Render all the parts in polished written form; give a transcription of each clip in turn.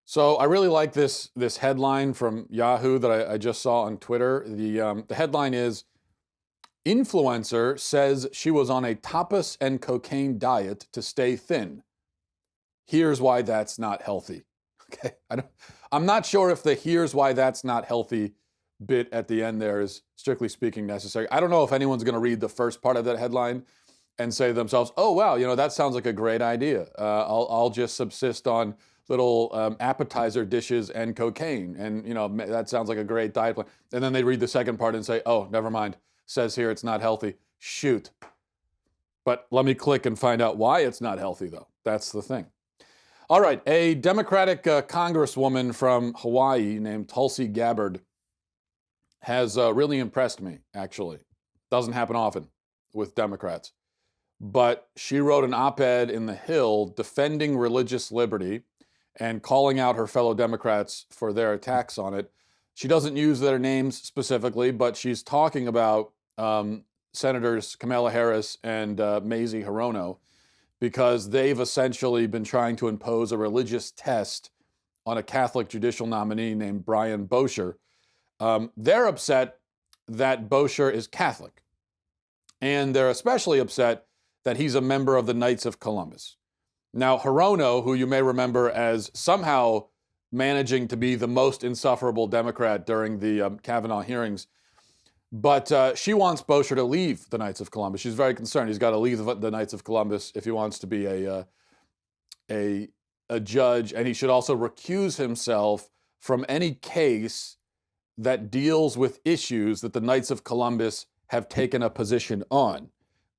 So I really like this headline from Yahoo that I just saw on Twitter. The headline is influencer says she was on a tapas and cocaine diet to stay thin. Here's why that's not healthy. Okay, I'm not sure if the here's why that's not healthy bit at the end there is strictly speaking necessary. I don't know if anyone's going to read the first part of that headline and say to themselves, "Oh wow, that sounds like a great idea. I'll just subsist on little appetizer dishes and cocaine, and that sounds like a great diet plan." And then they read the second part and say, "Oh, never mind. Says here it's not healthy. Shoot." But let me click and find out why it's not healthy, though. That's the thing. All right, a Democratic congresswoman from Hawaii named Tulsi Gabbard has really impressed me, actually. Doesn't happen often with Democrats. But she wrote an op-ed in The Hill defending religious liberty and calling out her fellow Democrats for their attacks on it. She doesn't use their names specifically, but she's talking about Senators Kamala Harris and Mazie Hirono, because they've essentially been trying to impose a religious test on a Catholic judicial nominee named Brian Bosher. They're upset that Bosher is Catholic, and they're especially upset that he's a member of the Knights of Columbus. Now, Hirono, who you may remember as somehow managing to be the most insufferable Democrat during the Kavanaugh hearings, but she wants Bosher to leave the Knights of Columbus. She's very concerned. He's got to leave the Knights of Columbus if he wants to be a judge, and he should also recuse himself from any case that deals with issues that the Knights of Columbus have taken a position on.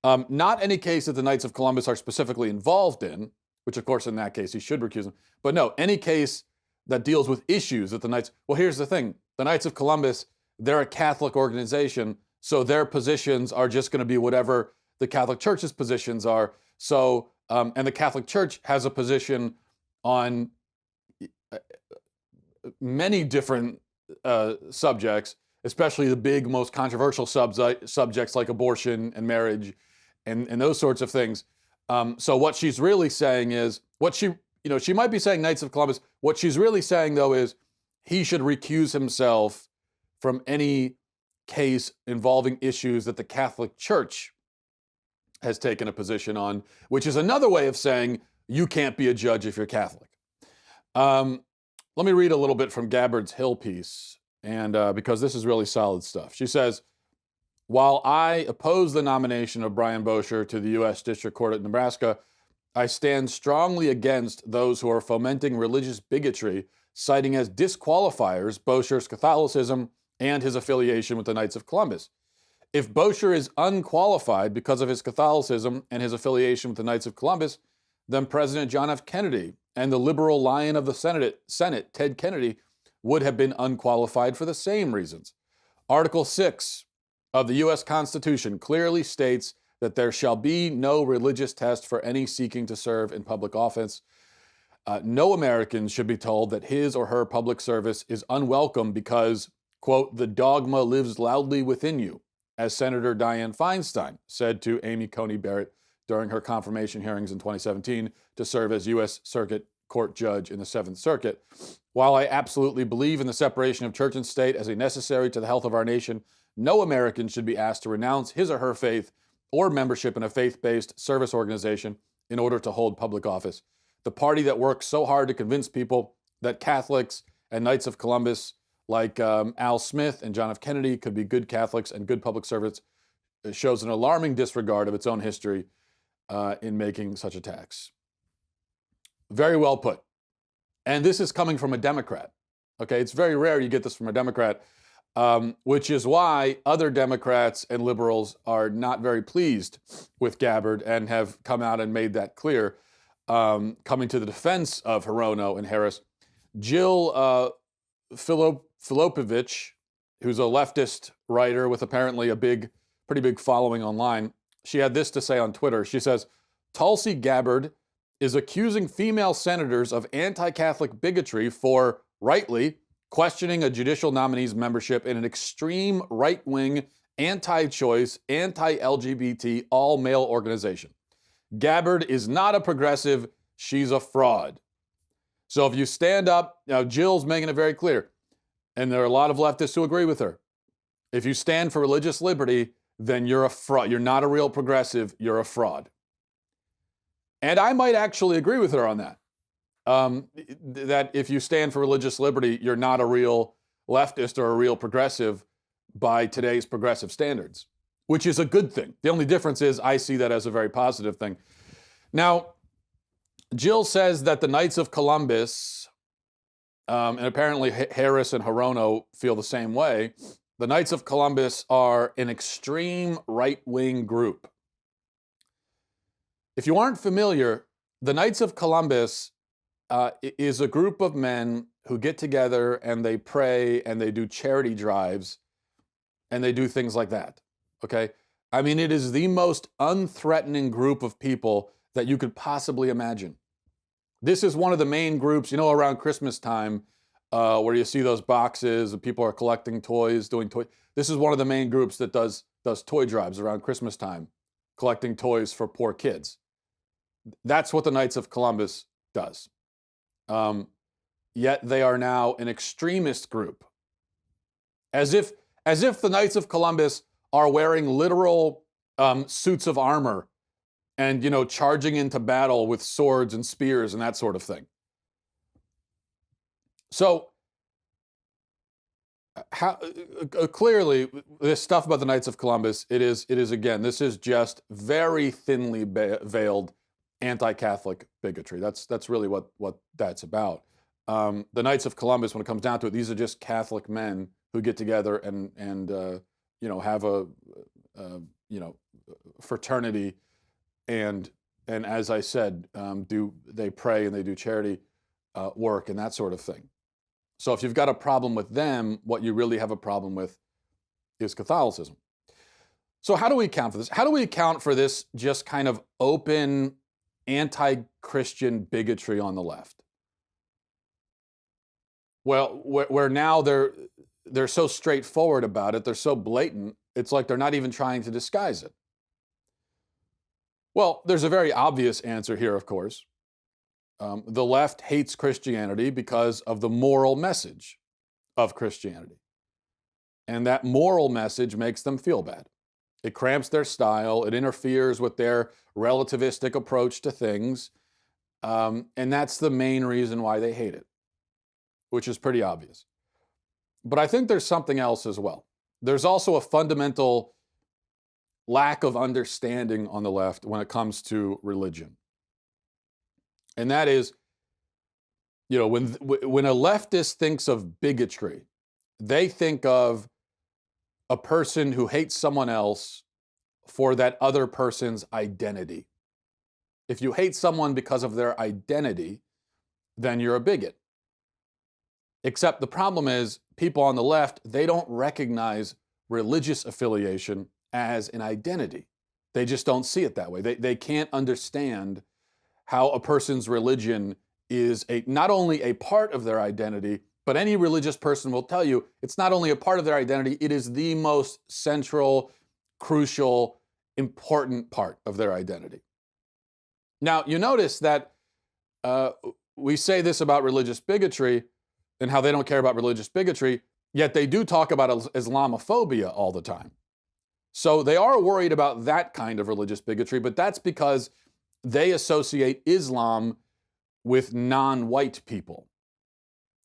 Not any case that the Knights of Columbus are specifically involved in, which of course in that case he should recuse him, but no, any case that deals with issues that the Knights, well, here's the thing, the Knights of Columbus, they're a Catholic organization, so their positions are just going to be whatever the Catholic Church's positions are. So, and the Catholic Church has a position on many different subjects, especially the big, most controversial subjects like abortion and marriage and those sorts of things. So what she's really saying is, she might be saying Knights of Columbus. What she's really saying, though, is he should recuse himself from any case involving issues that the Catholic Church has taken a position on, which is another way of saying you can't be a judge if you're Catholic. Let me read a little bit from Gabbard's Hill piece, and because this is really solid stuff. She says, while I oppose the nomination of Brian Bosher to the U.S. District Court at Nebraska, I stand strongly against those who are fomenting religious bigotry, citing as disqualifiers Bosher's Catholicism and his affiliation with the Knights of Columbus. If Bosher is unqualified because of his Catholicism and his affiliation with the Knights of Columbus, then President John F. Kennedy and the liberal lion of the Senate, Ted Kennedy, would have been unqualified for the same reasons. Article 6 of the U.S. Constitution clearly states that there shall be no religious test for any seeking to serve in public office. No American should be told that his or her public service is unwelcome because, quote, the dogma lives loudly within you, as Senator Dianne Feinstein said to Amy Coney Barrett during her confirmation hearings in 2017 to serve as U.S. Circuit Court judge in the Seventh Circuit. While I absolutely believe in the separation of church and state as a necessary to the health of our nation, no American should be asked to renounce his or her faith or membership in a faith-based service organization in order to hold public office. The party that works so hard to convince people that Catholics and Knights of Columbus like Al Smith and John F. Kennedy could be good Catholics and good public servants shows an alarming disregard of its own history in making such attacks. Very well put. And this is coming from a Democrat. Okay, it's very rare you get this from a Democrat, which is why other Democrats and liberals are not very pleased with Gabbard and have come out and made that clear, coming to the defense of Hirono and Harris. Jill Filipovich, who's a leftist writer with apparently a pretty big following online, she had this to say on Twitter. She says, Tulsi Gabbard is accusing female senators of anti-Catholic bigotry for, rightly, questioning a judicial nominee's membership in an extreme right-wing, anti-choice, anti-LGBT, all-male organization. Gabbard is not a progressive, she's a fraud. So if you stand up, now Jill's making it very clear, and there are a lot of leftists who agree with her. If you stand for religious liberty, then you're a fraud. You're not a real progressive, you're a fraud. And I might actually agree with her on that. That if you stand for religious liberty, you're not a real leftist or a real progressive by today's progressive standards, which is a good thing. The only difference is I see that as a very positive thing. Now, Jill says that the Knights of Columbus, and apparently Harris and Hirono feel the same way, the Knights of Columbus are an extreme right-wing group. If you aren't familiar, the Knights of Columbus is a group of men who get together and they pray and they do charity drives and they do things like that, okay? I mean, it is the most unthreatening group of people that you could possibly imagine. This is one of the main groups, around Christmas time, where you see those boxes and people are collecting toys, doing toys. This is one of the main groups that does toy drives around Christmas time, collecting toys for poor kids. That's what the Knights of Columbus does. Yet they are now an extremist group. As if the Knights of Columbus are wearing literal suits of armor and, charging into battle with swords and spears and that sort of thing. So, clearly, this stuff about the Knights of Columbus, it is again, this is just very thinly veiled anti-Catholic bigotry. That's really what that's about. The Knights of Columbus, when it comes down to it, these are just Catholic men who get together and have a fraternity, and as I said, they pray and they do charity work and that sort of thing. So if you've got a problem with them, what you really have a problem with is Catholicism. So how do we account for this? How do we account for this just kind of open anti-Christian bigotry on the left? Well, where now they're so straightforward about it, they're so blatant, it's like they're not even trying to disguise it. Well, there's a very obvious answer here, of course. The left hates Christianity because of the moral message of Christianity. And that moral message makes them feel bad. It cramps their style, it interferes with their relativistic approach to things, and that's the main reason why they hate it, which is pretty obvious. But I think there's something else as well. There's also a fundamental lack of understanding on the left when it comes to religion. And that is, when a leftist thinks of bigotry, they think of a person who hates someone else for that other person's identity. If you hate someone because of their identity, then you're a bigot. Except the problem is, people on the left, they don't recognize religious affiliation as an identity. They just don't see it that way. They can't understand how a person's religion is not only a part of their identity, but any religious person will tell you it's not only a part of their identity, it is the most central, crucial, important part of their identity. Now, you notice that we say this about religious bigotry and how they don't care about religious bigotry, yet they do talk about Islamophobia all the time. So they are worried about that kind of religious bigotry, but that's because they associate Islam with non-white people.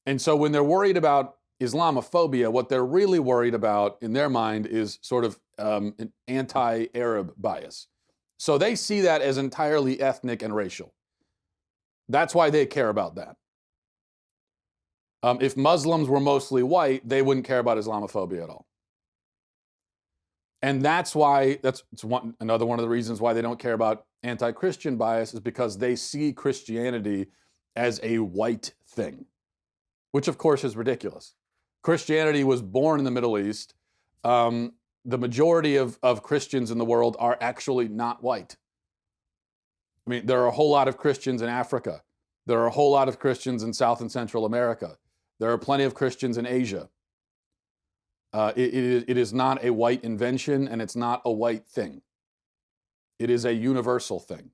And so when they're worried about Islamophobia, what they're really worried about in their mind is sort of an anti-Arab bias. So they see that as entirely ethnic and racial. That's why they care about that. If Muslims were mostly white, they wouldn't care about Islamophobia at all. And that's why, another one of the reasons why they don't care about anti-Christian bias is because they see Christianity as a white thing, which of course is ridiculous. Christianity was born in the Middle East. The majority of Christians in the world are actually not white. I mean, there are a whole lot of Christians in Africa. There are a whole lot of Christians in South and Central America. There are plenty of Christians in Asia. It is not a white invention, and it's not a white thing. It is a universal thing.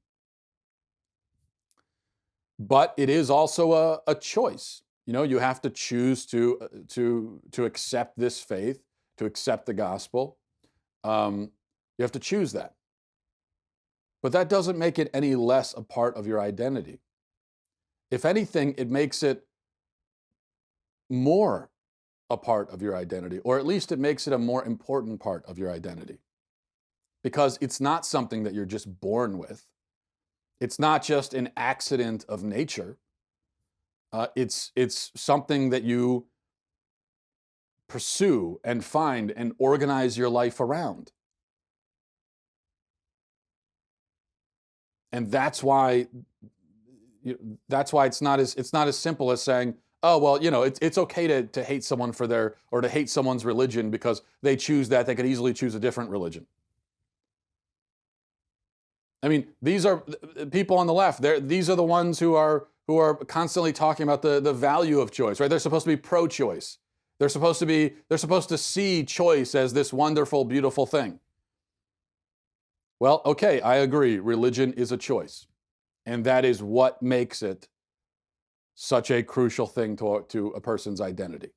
But it is also a choice. You have to choose to accept this faith, to accept the gospel. You have to choose that. But that doesn't make it any less a part of your identity. If anything, it makes it more a part of your identity, or at least it makes it a more important part of your identity. Because it's not something that you're just born with. It's not just an accident of nature. It's something that you pursue and find and organize your life around. And that's why it's not as simple as saying, oh, well, it's okay to hate someone or to hate someone's religion because they choose that. They could easily choose a different religion. I mean, these are people on the left. These are the ones who are constantly talking about the value of choice, right? They're supposed to be pro-choice. They're supposed to see choice as this wonderful, beautiful thing. Well, okay, I agree. Religion is a choice. And that is what makes it such a crucial thing to a person's identity.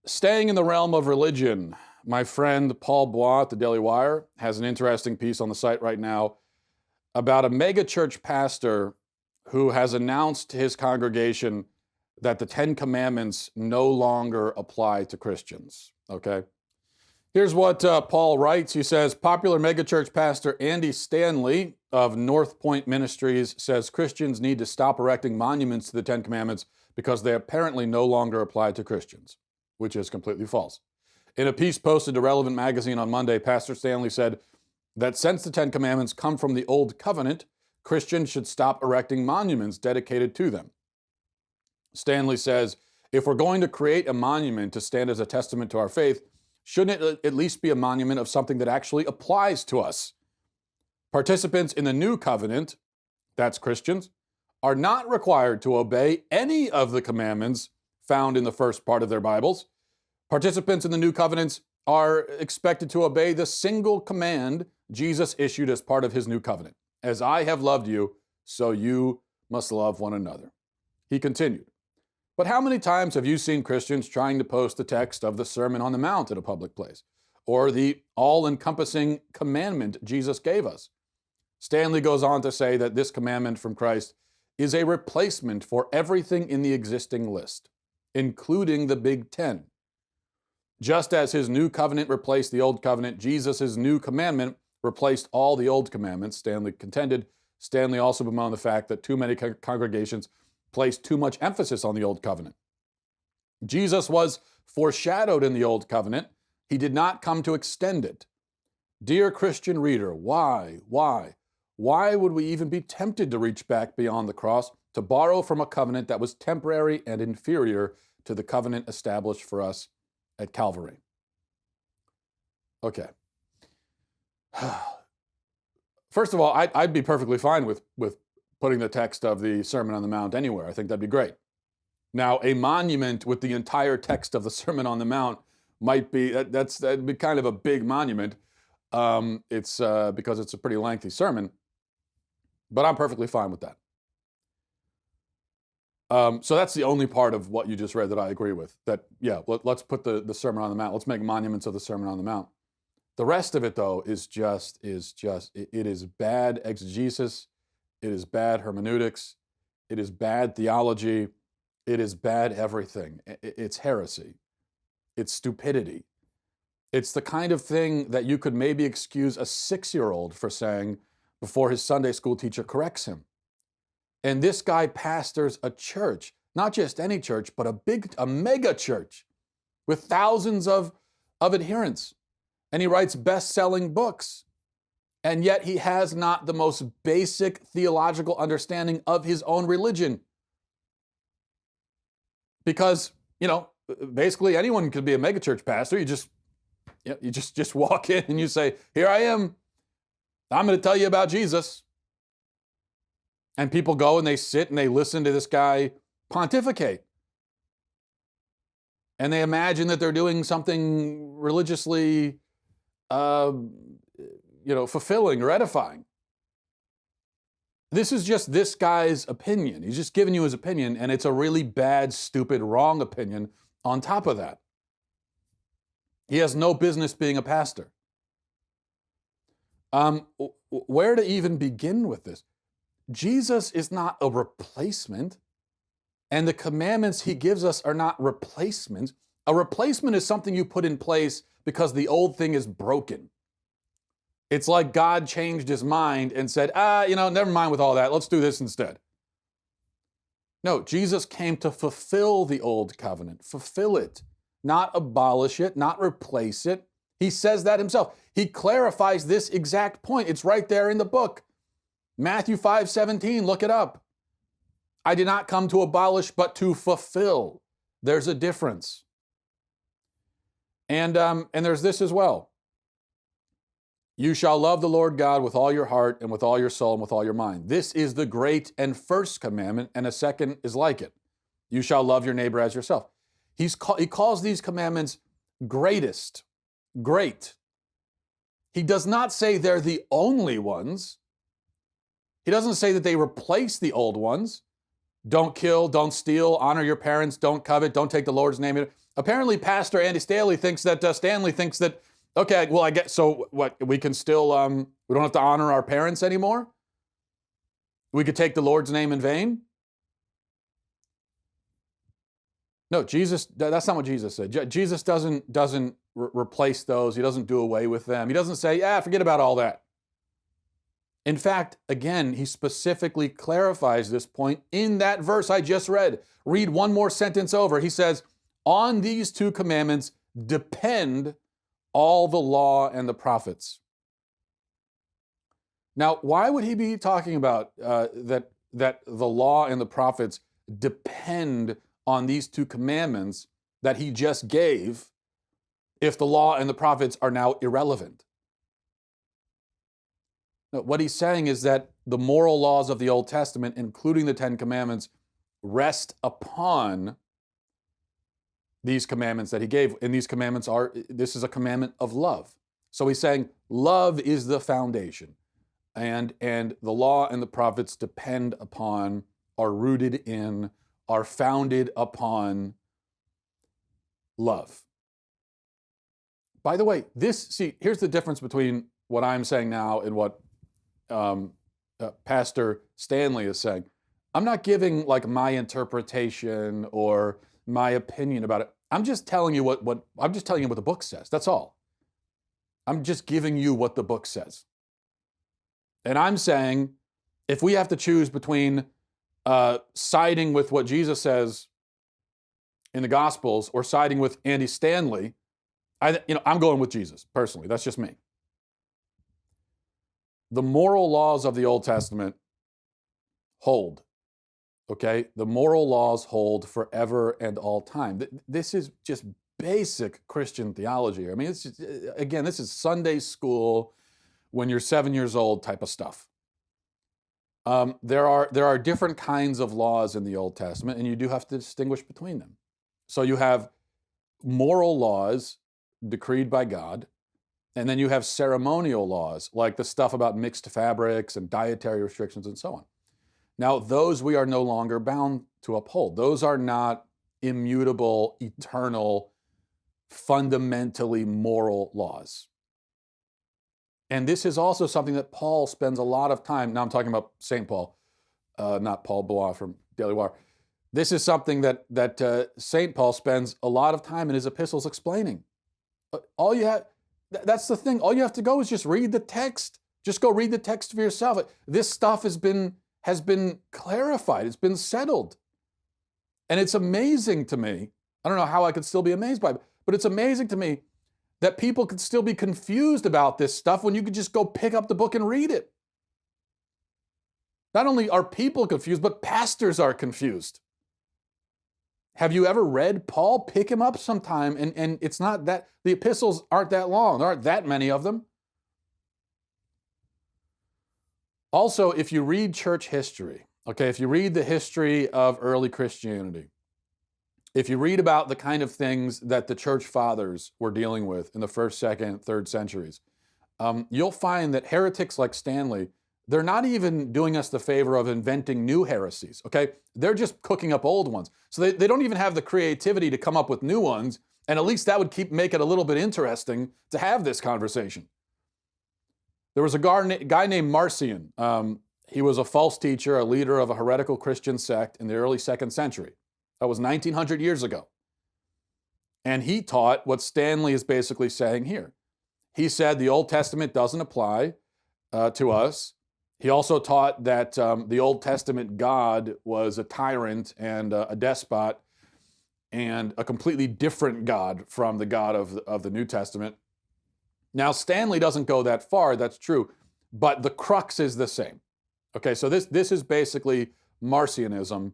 Staying in the realm of religion, my friend Paul Bois at the Daily Wire has an interesting piece on the site right now about a megachurch pastor who has announced to his congregation that the 10 Commandments no longer apply to Christians. Okay? Here's what Paul writes. He says, popular megachurch pastor Andy Stanley of North Point Ministries says Christians need to stop erecting monuments to the 10 Commandments because they apparently no longer apply to Christians, which is completely false. In a piece posted to Relevant Magazine on Monday, Pastor Stanley said that since the 10 Commandments come from the Old Covenant, Christians should stop erecting monuments dedicated to them. Stanley says, if we're going to create a monument to stand as a testament to our faith, shouldn't it at least be a monument of something that actually applies to us? Participants in the New Covenant, that's Christians, are not required to obey any of the commandments found in the first part of their Bibles. Participants in the New Covenants are expected to obey the single command Jesus issued as part of his New Covenant. As I have loved you, so you must love one another. He continued, but how many times have you seen Christians trying to post the text of the Sermon on the Mount at a public place, or the all-encompassing commandment Jesus gave us? Stanley goes on to say that this commandment from Christ is a replacement for everything in the existing list, including the Big Ten. Just as his new covenant replaced the old covenant, Jesus' new commandment replaced all the old commandments, Stanley contended. Stanley also bemoaned the fact that too many congregations placed too much emphasis on the old covenant. Jesus was foreshadowed in the old covenant. He did not come to extend it. Dear Christian reader, why would we even be tempted to reach back beyond the cross to borrow from a covenant that was temporary and inferior to the covenant established for us at Calvary? Okay. First of all, I'd be perfectly fine with putting the text of the Sermon on the Mount anywhere. I think that'd be great. Now, a monument with the entire text of the Sermon on the Mount might be, that'd be kind of a big monument. It's because it's a pretty lengthy sermon, but I'm perfectly fine with that. So that's the only part of what you just read that I agree with. That, yeah, let's put the Sermon on the Mount. Let's make monuments of the Sermon on the Mount. The rest of it, though, it is bad exegesis. It is bad hermeneutics. It is bad theology. It is bad everything. It's heresy. It's stupidity. It's the kind of thing that you could maybe excuse a 6-year-old for saying before his Sunday school teacher corrects him. And this guy pastors a church, not just any church, but a mega church with thousands of adherents. And he writes best-selling books. And yet he has not the most basic theological understanding of his own religion. Because, basically anyone could be a megachurch pastor. You just walk in and you say, here I am. I'm going to tell you about Jesus. And people go and they sit and they listen to this guy pontificate. And they imagine that they're doing something religiously fulfilling or edifying. This is just this guy's opinion. He's just giving you his opinion, and it's a really bad, stupid, wrong opinion on top of that. He has no business being a pastor. Where to even begin with this? Jesus is not a replacement, and the commandments he gives us are not replacements. A replacement is something you put in place because the old thing is broken. It's like God changed his mind and said, never mind with all that. Let's do this instead. No, Jesus came to fulfill the old covenant, fulfill it, not abolish it, not replace it. He says that himself. He clarifies this exact point. It's right there in the book. Matthew 5:17, look it up. I did not come to abolish, but to fulfill. There's a difference. And there's this as well. You shall love the Lord God with all your heart and with all your soul and with all your mind. This is the great and first commandment, and a second is like it. You shall love your neighbor as yourself. He calls these commandments greatest, great. He does not say they're the only ones. He doesn't say that they replace the old ones. Don't kill, don't steal, honor your parents, don't covet, don't take the Lord's name. Apparently, Pastor Andy Stanley thinks that, okay, well, I get, so what, we can still, we don't have to honor our parents anymore? We could take the Lord's name in vain? No, that's not what Jesus said. Jesus doesn't replace those. He doesn't do away with them. He doesn't say, forget about all that. In fact, again, he specifically clarifies this point in that verse I just read. Read one more sentence over. He says, on these two commandments depend all the law and the prophets. Now, why would he be talking about that the law and the prophets depend on these two commandments that he just gave if the law and the prophets are now irrelevant? No, what he's saying is that the moral laws of the Old Testament, including the Ten Commandments, rest upon these commandments that he gave. And these commandments this is a commandment of love. So he's saying love is the foundation. And the law and the prophets depend upon, are rooted in, are founded upon love. By the way, here's the difference between what I'm saying now and what Pastor Stanley is saying. I'm not giving like my interpretation or my opinion about it. I'm just telling you what the book says. That's all. I'm just giving you what the book says. And I'm saying if we have to choose between siding with what Jesus says in the Gospels or siding with Andy Stanley, I'm going with Jesus personally. That's just me. The moral laws of the Old Testament hold, okay? The moral laws hold forever and all time. This is just basic Christian theology. I mean, this is Sunday school when you're 7 years old type of stuff. There are different kinds of laws in the Old Testament, and you do have to distinguish between them. So you have moral laws decreed by God, and then you have ceremonial laws, like the stuff about mixed fabrics and dietary restrictions and so on. Now, those we are no longer bound to uphold. Those are not immutable, eternal, fundamentally moral laws. And this is also something that Paul spends a lot of time, now I'm talking about St. Paul, not Paul Blois from Daily Wire. This is something that St. Paul spends a lot of time in his epistles explaining. That's the thing. All you have to go is just read the text. Just go read the text for yourself. This stuff has been clarified. It's been settled. And it's amazing to me. I don't know how I could still be amazed by it, but it's amazing to me that people could still be confused about this stuff when you could just go pick up the book and read it. Not only are people confused, but pastors are confused. Have you ever read Paul? Pick him up sometime, and it's not that, the epistles aren't that long. There aren't that many of them. Also, if you read church history, okay, if you read the history of early Christianity, if you read about the kind of things that the church fathers were dealing with in the first, second, third centuries, you'll find that heretics like Stanley, they're not even doing us the favor of inventing new heresies, okay? They're just cooking up old ones. So they don't even have the creativity to come up with new ones, and at least that would make it a little bit interesting to have this conversation. There was a guy named Marcion. He was a false teacher, a leader of a heretical Christian sect in the early 2nd century. That was 1900 years ago. And he taught what Stanley is basically saying here. He said the Old Testament doesn't apply to us. He also taught that the Old Testament God was a tyrant and a despot and a completely different God from the God of the New Testament. Now, Stanley doesn't go that far, that's true, but the crux is the same. Okay, so this is basically Marcionism,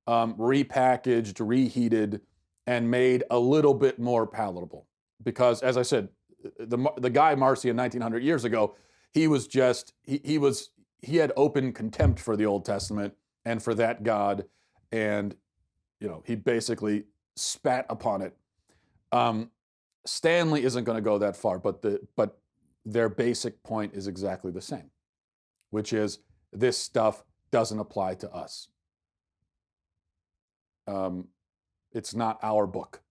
repackaged, reheated, and made a little bit more palatable. Because, as I said, the guy Marcion 1900 years ago, he was just, he had open contempt for the Old Testament and for that God, and he basically spat upon it. Stanley isn't going to go that far, but their basic point is exactly the same, which is this stuff doesn't apply to us. It's not our book.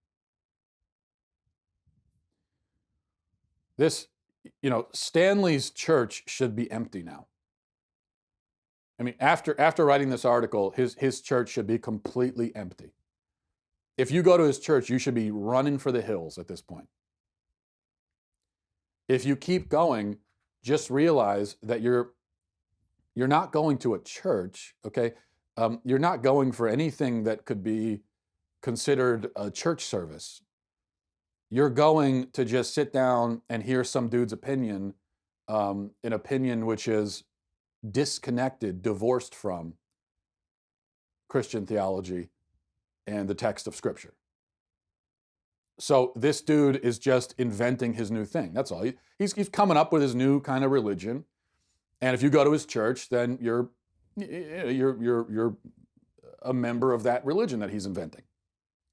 Stanley's church should be empty now. I mean, after writing this article, his church should be completely empty. If you go to his church, you should be running for the hills at this point. If you keep going, just realize that you're not going to a church, okay? You're not going for anything that could be considered a church service. You're going to just sit down and hear some dude's opinion, an opinion which is disconnected, divorced from Christian theology and the text of Scripture. So this dude is just inventing his new thing. That's all. He's coming up with his new kind of religion. And if you go to his church, then you're a member of that religion that he's inventing.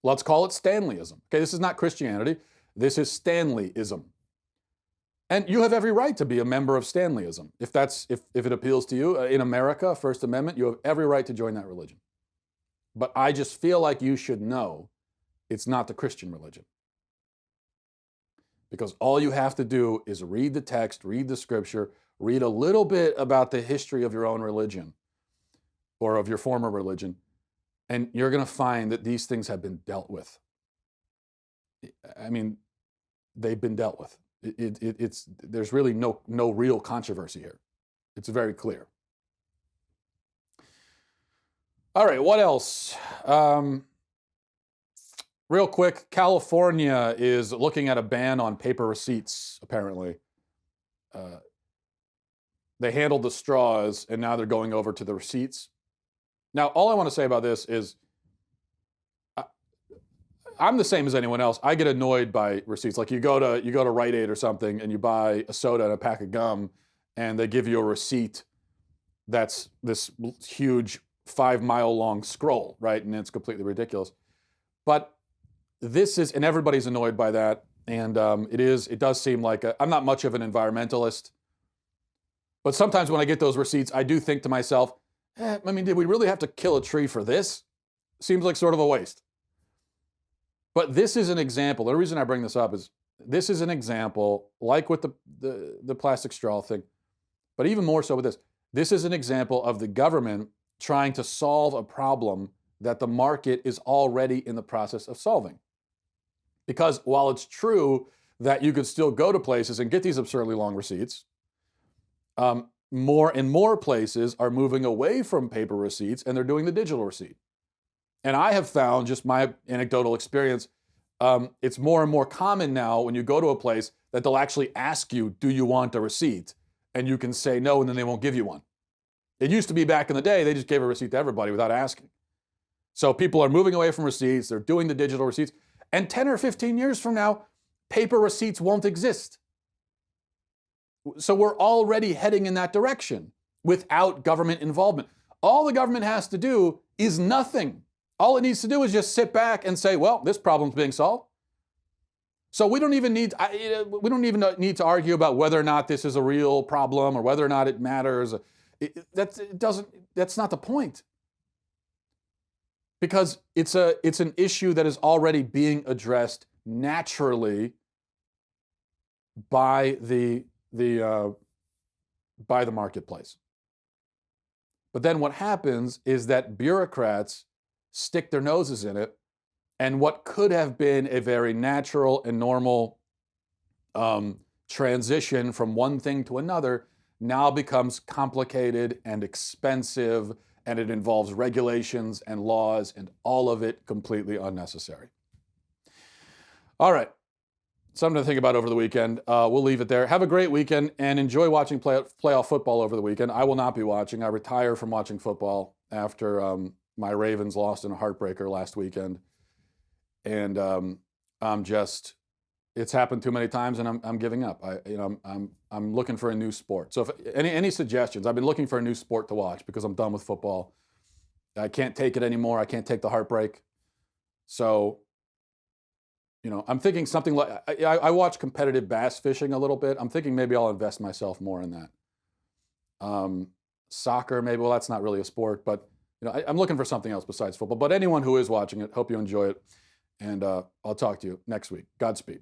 Let's call it Stanleyism. Okay, this is not Christianity. This is Stanleyism. And you have every right to be a member of Stanleyism. If it appeals to you, in America, First Amendment, you have every right to join that religion. But I just feel like you should know it's not the Christian religion. Because all you have to do is read the text, read the Scripture, read a little bit about the history of your own religion or of your former religion, and you're going to find that these things have been dealt with. I mean, they've been dealt with. There's really no real controversy here. It's very clear. All right, what else? Real quick, California is looking at a ban on paper receipts, apparently. They handled the straws, and now they're going over to the receipts. Now, all I want to say about this is I'm the same as anyone else. I get annoyed by receipts. Like you go to Rite Aid or something, and you buy a soda and a pack of gum, and they give you a receipt that's this huge 5-mile long scroll, right? And it's completely ridiculous. But this is, and everybody's annoyed by that. And it does seem like I'm not much of an environmentalist, but sometimes when I get those receipts, I do think to myself, I mean, did we really have to kill a tree for this? Seems like sort of a waste. But this is an example. The reason I bring this up is this is an example, like with the plastic straw thing, but even more so with this. This is an example of the government trying to solve a problem that the market is already in the process of solving. Because while it's true that you could still go to places and get these absurdly long receipts, more and more places are moving away from paper receipts and they're doing the digital receipt. And I have found, just my anecdotal experience, it's more and more common now when you go to a place that they'll actually ask you, do you want a receipt? And you can say no, and then they won't give you one. It used to be back in the day, they just gave a receipt to everybody without asking. So people are moving away from receipts, they're doing the digital receipts, and 10 or 15 years from now, paper receipts won't exist. So we're already heading in that direction without government involvement. All the government has to do is nothing. All it needs to do is just sit back and say, well, this problem's being solved. So we don't even need to argue about whether or not this is a real problem or whether or not it matters. That's not the point. Because it's an issue that is already being addressed naturally by the marketplace. But then what happens is that bureaucrats stick their noses in it, and what could have been a very natural and normal transition from one thing to another now becomes complicated and expensive, and it involves regulations and laws, and all of it completely unnecessary. All right. Something to think about over the weekend. We'll leave it there. Have a great weekend and enjoy watching playoff football over the weekend. I will not be watching. I retire from watching football after my Ravens lost in a heartbreaker last weekend. And it's happened too many times, and I'm giving up. I'm looking for a new sport. So if any suggestions, I've been looking for a new sport to watch because I'm done with football. I can't take it anymore. I can't take the heartbreak. So, I'm thinking something like, I watch competitive bass fishing a little bit. I'm thinking maybe I'll invest myself more in that. Soccer, maybe. Well, that's not really a sport, but I'm looking for something else besides football. But anyone who is watching it, hope you enjoy it. And I'll talk to you next week. Godspeed.